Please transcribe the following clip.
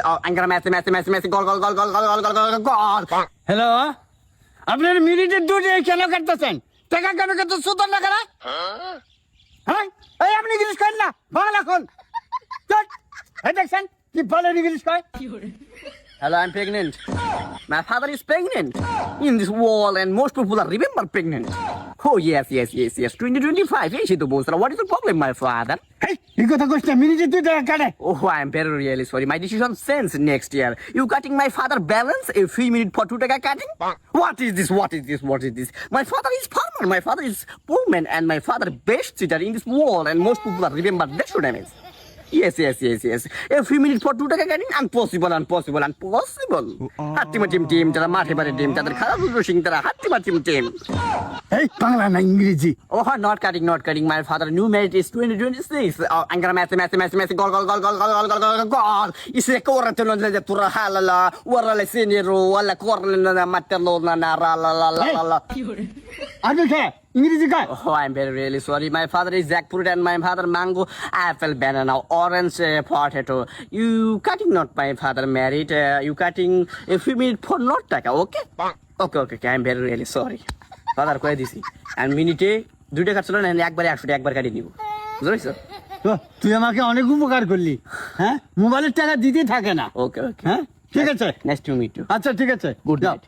Oh, I'm gonna Messi, goal, goal. Hello, আপনার মিনিটের দুধে কেন কাটতেছেন? টাকা কেন কাটতে সুতন না কেন? হ্যাঁ, এই আপনি ইংলিশ করেন না, বাংলা কোন? এই দেখছেন কি বলেন ইংলিশ কয়? Hello, I'm pregnant. My father is pregnant. In this world, and most people are remember pregnant. Oh, yes. 2025. Hey, Shitu Bosra, what is the problem, my father? এই, এই কথা কইছ না, মিনিটের দুধে টাকা কাটে। Oh, I'm very really sorry. My decision since next year. You cutting my father balance a few minutes for 2 taka cutting? What is this? My father is farmer. My father is poor man, and my father best teacher in this world. And most people are remember that should have it. Yes. A few minutes for 2 taka cutting? Impossible. Hattima team. Tara mathe bare team. Tara kharabu sing tara hattima team. এই বাংলা না ইংরেজি। Oh, not cutting. My father new marriage is 2026. Oh, I'm gonna Messi, goal. Isi corre to non tura halala, ora le sinero, wala corre na materno na la. আপনি কে ইংরেজি কয়? Oh, I'm very really sorry. My father is jackfruit and my father mango, apple, banana, orange, potato. You cutting not my father married. You cutting a few minutes for not taka, okay? Okay. I'm very really sorry. Father কয়ে দিছি and মিনিটে 2 টাকা কাটছিল না একবারে 100 একবার কাটি দিব বুঝছো তো তুই আমাকে অনেক উপকার করলি, হ্যাঁ? মোবাইলের টাকা দিতে থাকে না। ওকে হ্যাঁ, ঠিক আছে, নাইস টু মিট ইউ আচ্ছা ঠিক আছে, গুড যাও। নাইট